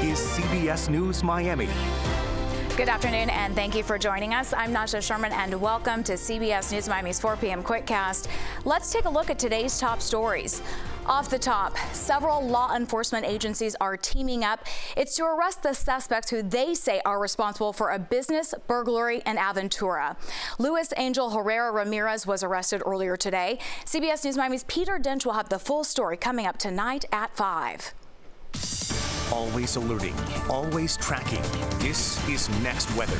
is CBS News Miami. Good afternoon, and thank you for joining us. I'm Najahe Sherman, and welcome to CBS News Miami's 4 p.m. Quickcast. Let's take a look at today's top stories. Off the top, several law enforcement agencies are teaming up. It's to arrest the suspects who they say are responsible for a business burglary in Aventura. Luis Angel Herrera Ramirez was arrested earlier today. CBS News Miami's Peter Dench will have the full story coming up tonight at 5. Always alerting, always tracking. This is Next Weather.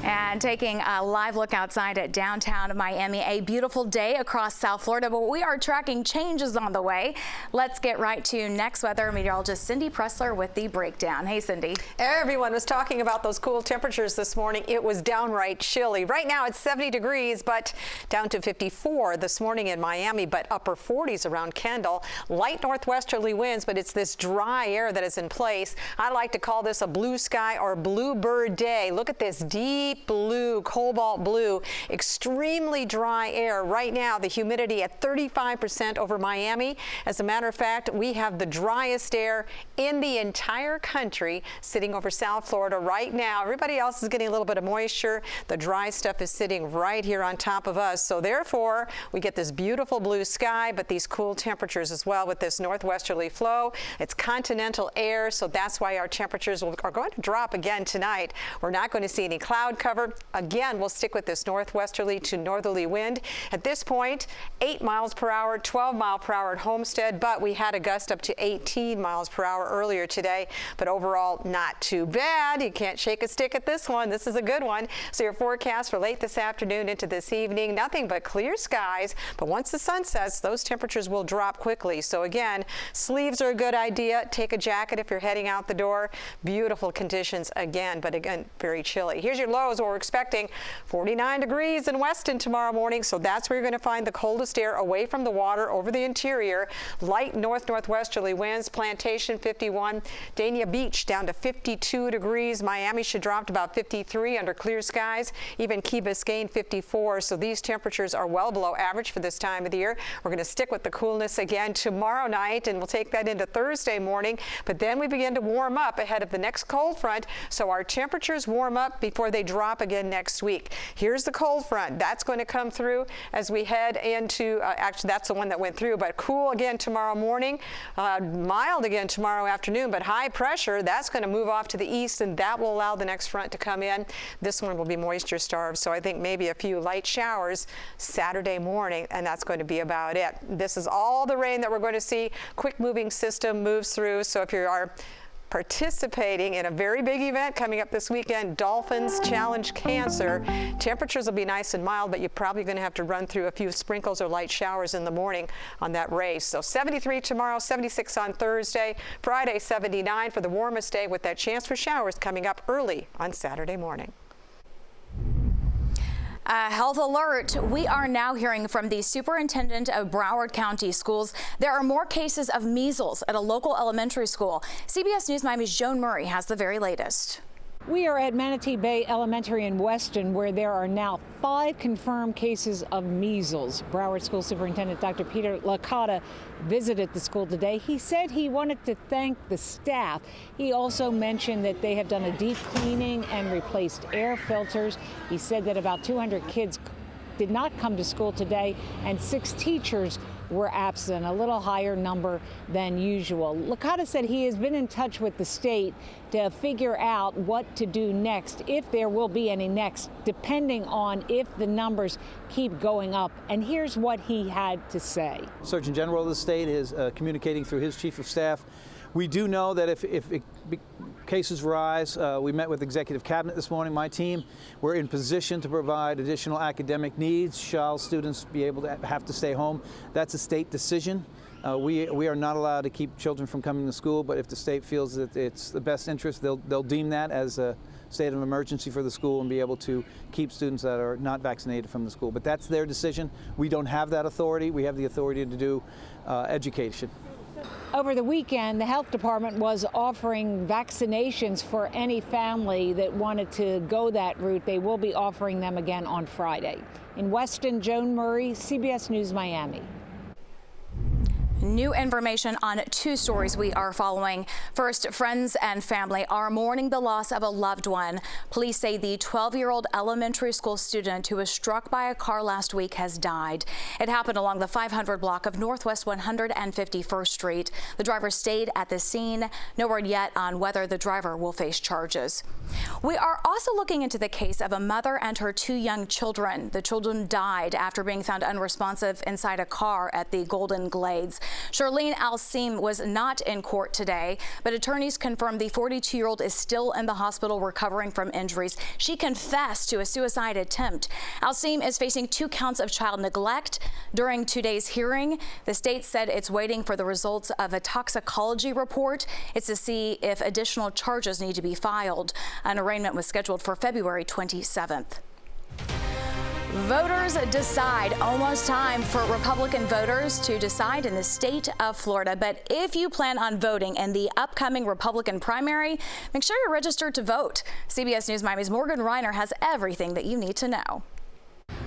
And taking a live look outside at downtown Miami, a beautiful day across South Florida, but we are tracking changes on the way. Let's get right to Next Weather meteorologist Cindy Pressler with the breakdown. Hey, Cindy. Everyone was talking about those cool temperatures this morning. It was downright chilly. Right now it's 70 degrees, but down to 54 this morning in Miami, but upper 40s around Kendall. Light northwesterly winds, but it's this dry air that is in place. I like to call this a blue sky or bluebird day. Look at this deep blue, cobalt blue, extremely dry air. Right now, the humidity at 35% over Miami. As a matter of fact, we have the driest air in the entire country sitting over South Florida right now. Everybody else is getting a little bit of moisture. The dry stuff is sitting right here on top of us. So therefore, we get this beautiful blue sky, but these cool temperatures as well with this northwesterly flow. It's continental air, so that's why our temperatures are going to drop again tonight. We're not going to see any cloud cover. Again, we'll stick with this northwesterly to northerly wind. At this point, 8 miles per hour, 12 mile per hour at Homestead, but we had a gust up to 18 miles per hour earlier today, but overall not too bad. You can't shake a stick at this one. This is a good one. So your forecast for late this afternoon into this evening, nothing but clear skies, but once the sun sets, those temperatures will drop quickly. So again, sleeves are a good idea. Take a jacket if you're heading out the door. Beautiful conditions again, but again, very chilly. Here's your lows. We're expecting 49 degrees in Weston tomorrow morning, so that's where you're going to find the coldest air away from the water over the interior. Light northwesterly winds. Plantation 51, Dania Beach down to 52 degrees. Miami should drop to about 53 under clear skies. Even Key Biscayne 54. So these temperatures are well below average for this time of the year. We're going to stick with the coolness again tomorrow night, and we'll take that into Thursday morning. But then we begin to warm up ahead of the next cold front. So our temperatures warm up before they drop again next week. Here's the cold front. That's going to come through as we head into, actually that's the one that went through, but cool again tomorrow morning, mild again tomorrow afternoon, but high pressure, that's going to move off to the east, and that will allow the next front to come in. This one will be moisture starved, so I think maybe a few light showers Saturday morning, and that's going to be about it. This is all the rain that we're going to see. Quick moving system moves through, so if you are participating in a very big event coming up this weekend, Dolphins Challenge Cancer. Temperatures will be nice and mild, but you're probably going to have to run through a few sprinkles or light showers in the morning on that race. So 73 tomorrow, 76 on Thursday, Friday 79 for the warmest day with that chance for showers coming up early on Saturday morning. Health alert. We are now hearing from the superintendent of Broward County Schools. There are more cases of measles at a local elementary school. CBS News Miami's Joan Murray has the very latest. We are at Manatee Bay Elementary in Weston, where there are now 5 confirmed cases of measles. Broward School Superintendent Dr. Peter Licata visited the school today. He said he wanted to thank the staff. He also mentioned that they have done a deep cleaning and replaced air filters. He said that about 200 kids did not come to school today, and 6 teachers were absent, a little higher number than usual. Licata said he has been in touch with the state to figure out what to do next, if there will be any next, depending on if the numbers keep going up. And here's what he had to say. Surgeon General of the state is communicating through his chief of staff. We do know that if cases rise, we met with executive cabinet this morning, my team. We're in position to provide additional academic needs. Shall students be able to have to stay home? That's a state decision. We are not allowed to keep children from coming to school, but if the state feels that it's the best interest, they'll deem that as a state of emergency for the school and be able to keep students that are not vaccinated from the school. But that's their decision. We don't have that authority. We have the authority to do education. Over the weekend, the health department was offering vaccinations for any family that wanted to go that route. They will be offering them again on Friday. In Weston, Joan Murray, CBS News Miami. New information on two stories we are following. First, friends and family are mourning the loss of a loved one. Police say the 12-year-old elementary school student who was struck by a car last week has died. It happened along the 500 block of Northwest 151st Street. The driver stayed at the scene. No word yet on whether the driver will face charges. We are also looking into the case of a mother and her two young children. The children died after being found unresponsive inside a car at the Golden Glades. Charlene Alseem was not in court today, but attorneys confirmed the 42-year-old is still in the hospital recovering from injuries. She confessed to a suicide attempt. Alseem is facing 2 counts of child neglect. During today's hearing, the state said it's waiting for the results of a toxicology report. It's to see if additional charges need to be filed. An arraignment was scheduled for February 27th. Voters decide. Almost time for Republican voters to decide in the state of Florida. But if you plan on voting in the upcoming Republican primary, make sure you're registered to vote. CBS News Miami's Morgan Reiner has everything that you need to know.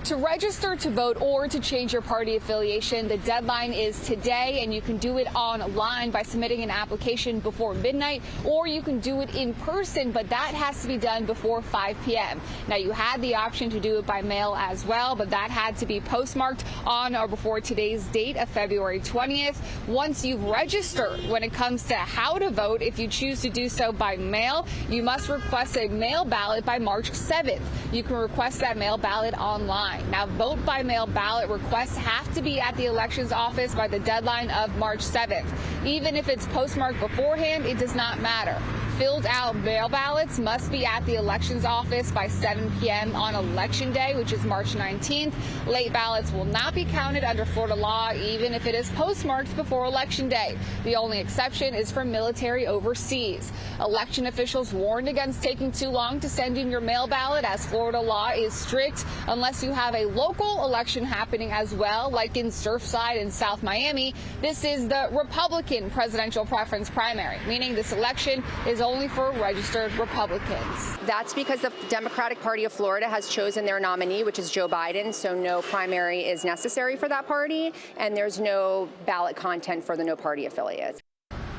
To register to vote or to change your party affiliation, the deadline is today, and you can do it online by submitting an application before midnight, or you can do it in person, but that has to be done before 5 p.m. Now, you had the option to do it by mail as well, but that had to be postmarked on or before today's date of February 20th. Once you've registered, when it comes to how to vote, if you choose to do so by mail, you must request a mail ballot by March 7th. You can request that mail ballot online. Now, vote by mail ballot requests have to be at the elections office by the deadline of March 7th. Even if it's postmarked beforehand, it does not matter. Filled out mail ballots must be at the elections office by 7 p.m. on Election Day, which is March 19th. Late ballots will not be counted under Florida law, even if it is postmarked before Election Day. The only exception is for military overseas. Election officials warned against taking too long to send in your mail ballot, as Florida law is strict unless you have a local election happening as well, like in Surfside and South Miami. This is the Republican presidential preference primary, meaning this election is only for registered Republicans. That's because the Democratic Party of Florida has chosen their nominee, which is Joe Biden, so no primary is necessary for that party, and there's no ballot content for the no party affiliates.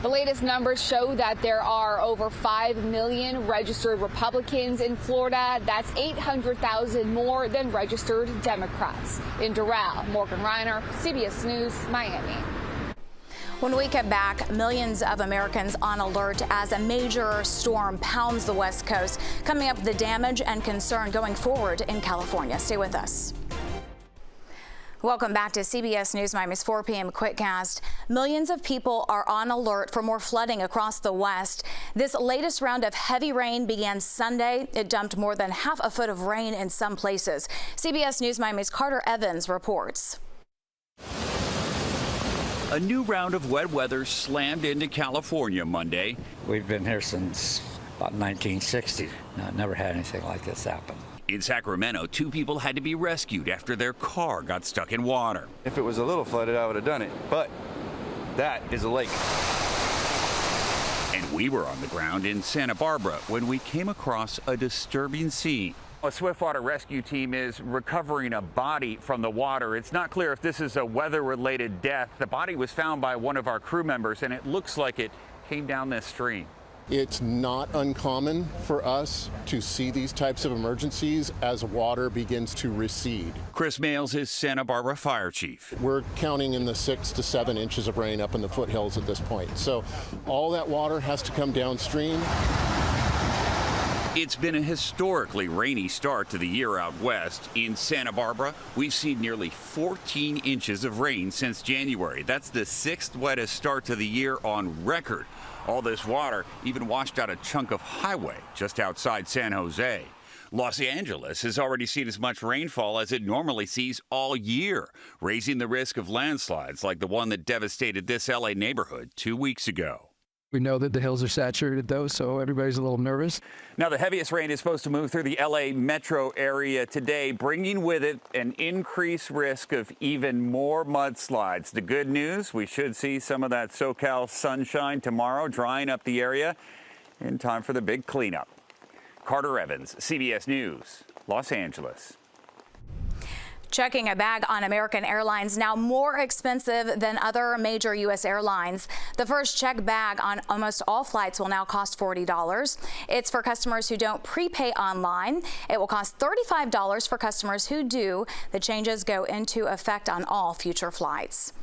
The latest numbers show that there are over 5 million registered Republicans in Florida. That's 800,000 more than registered Democrats. In Doral, Morgan Reiner, CBS News, Miami. When we get back, millions of Americans on alert as a major storm pounds the West Coast. Coming up, the damage and concern going forward in California. Stay with us. Welcome back to CBS News Miami's 4 p.m. Quickcast. Millions of people are on alert for more flooding across the West. This latest round of heavy rain began Sunday. It dumped more than half a foot of rain in some places. CBS News Miami's Carter Evans reports. A new round of wet weather slammed into California Monday. We've been here since about 1960. Never had anything like this happen. In Sacramento, 2 people had to be rescued after their car got stuck in water. If it was a little flooded, I would have done it, but that is a lake. And we were on the ground in Santa Barbara when we came across a disturbing scene. A swiftwater rescue team is recovering a body from the water. It's not clear if this is a weather-related death. The body was found by one of our crew members, and it looks like it came down this stream. It's not uncommon for us to see these types of emergencies as water begins to recede. Chris Males is Santa Barbara Fire Chief. We're counting in the 6 to 7 inches of rain up in the foothills at this point. So all that water has to come downstream. It's been a historically rainy start to the year out west. In Santa Barbara, we've seen nearly 14 inches of rain since January. That's the 6th wettest start to the year on record. All this water even washed out a chunk of highway just outside San Jose. Los Angeles has already seen as much rainfall as it normally sees all year, raising the risk of landslides like the one that devastated this LA neighborhood 2 weeks ago. We know that the hills are saturated, though, so everybody's a little nervous. Now, the heaviest rain is supposed to move through the LA metro area today, bringing with it an increased risk of even more mudslides. The good news, we should see some of that SoCal sunshine tomorrow, drying up the area in time for the big cleanup. Carter Evans, CBS News, Los Angeles. Checking a bag on American Airlines now more expensive than other major U.S. airlines. The first check bag on almost all flights will now cost $40. It's for customers who don't prepay online. It will cost $35 for customers who do. The changes go into effect on all future flights.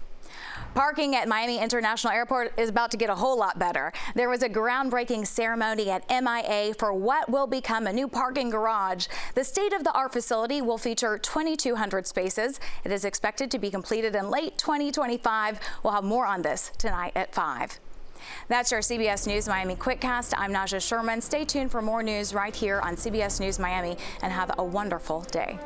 Parking at Miami International Airport is about to get a whole lot better. There was a groundbreaking ceremony at MIA for what will become a new parking garage. The state-of-the-art facility will feature 2,200 spaces. It is expected to be completed in late 2025. We'll have more on this tonight at 5. That's your CBS News Miami Quickcast. I'm Najahe Sherman. Stay tuned for more news right here on CBS News Miami and have a wonderful day.